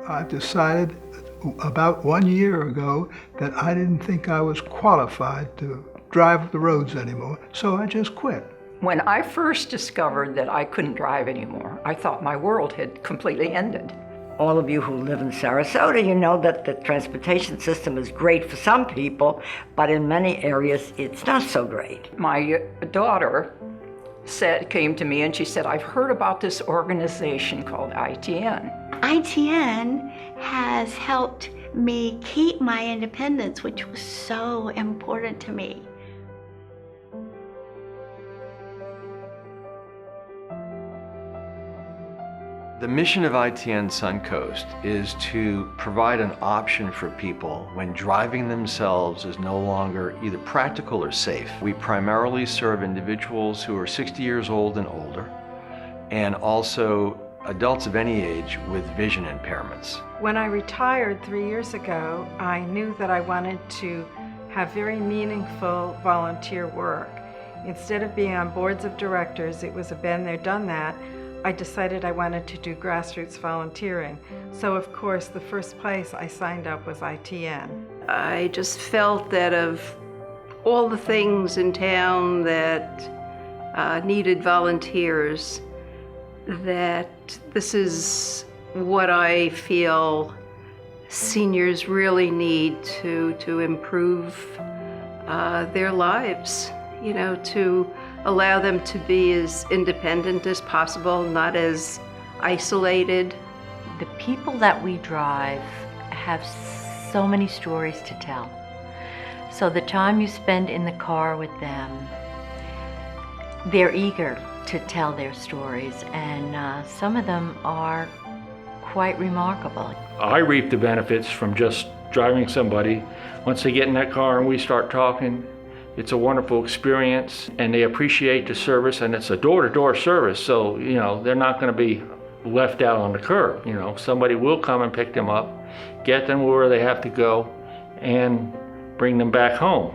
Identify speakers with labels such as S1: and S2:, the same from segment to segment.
S1: I decided about 1 year ago that I didn't think I was qualified to drive the roads anymore, so I just quit.
S2: When I first discovered that I couldn't drive anymore, I thought my world had completely ended.
S3: All of you who live in Sarasota, you know that the transportation system is great for some people, but in many areas it's not so great.
S2: My daughter came to me and she said, I've heard about this organization called ITN.
S4: ITN has helped me keep my independence, which was so important to me.
S5: The mission of iTNSunCoast is to provide an option for people when driving themselves is no longer either practical or safe. We primarily serve individuals who are 60 years old and older, and also adults of any age with vision impairments.
S6: When I retired 3 years ago, I knew that I wanted to have very meaningful volunteer work. Instead of being on boards of directors, it was a been there, done that, I decided I wanted to do grassroots volunteering. So of course, the first place I signed up was ITN.
S7: I just felt that of all the things in town that needed volunteers, that this is what I feel seniors really need to improve their lives, you know, to allow them to be as independent as possible, not as isolated.
S8: The people that we drive have so many stories to tell. So the time you spend in the car with them, they're eager to tell their stories, and some of them are quite remarkable.
S9: I reap the benefits from just driving somebody. Once they get in that car and we start talking, it's a wonderful experience, and they appreciate the service, and it's a door-to-door service, so you know they're not going to be left out on the curb. You know, somebody will come and pick them up, get them where they have to go, and bring them back home.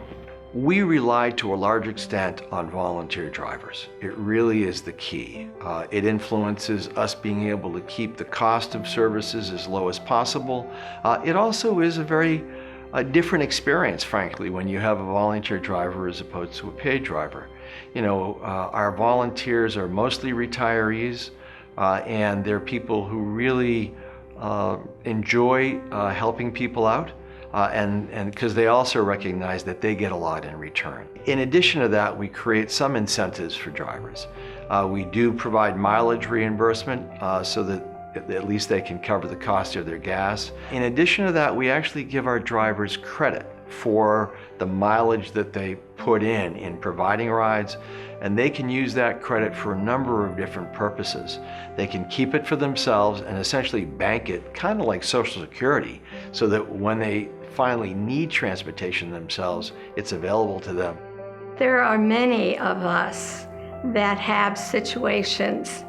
S5: We rely to a large extent on volunteer drivers. It really is the key. It influences us being able to keep the cost of services as low as possible. It also is a different experience, frankly, when you have a volunteer driver as opposed to a paid driver. You know, our volunteers are mostly retirees, and they're people who really enjoy helping people out, and because they also recognize that they get a lot in return. In addition to that, we create some incentives for drivers. We do provide mileage reimbursement so that at least they can cover the cost of their gas. In addition to that, we actually give our drivers credit for the mileage that they put in providing rides, and they can use that credit for a number of different purposes. They can keep it for themselves and essentially bank it, kind of like Social Security, so that when they finally need transportation themselves, it's available to them.
S10: There are many of us that have situations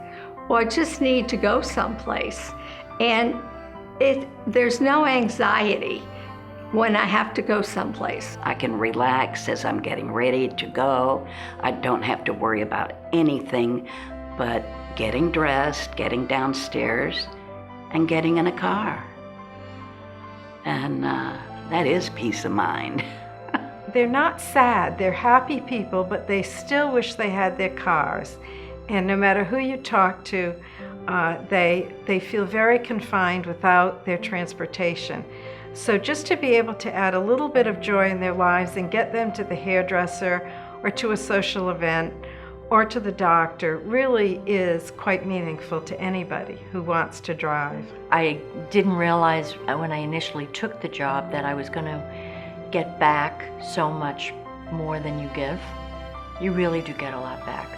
S10: or just need to go someplace, and there's no anxiety when I have to go someplace.
S3: I can relax as I'm getting ready to go. I don't have to worry about anything but getting dressed, getting downstairs, and getting in a car. And that is peace of mind.
S6: They're not sad, they're happy people, but they still wish they had their cars. And no matter who you talk to, they feel very confined without their transportation. So just to be able to add a little bit of joy in their lives and get them to the hairdresser or to a social event or to the doctor really is quite meaningful to anybody who wants to drive.
S8: I didn't realize when I initially took the job that I was going to get back so much more than you give. You really do get a lot back.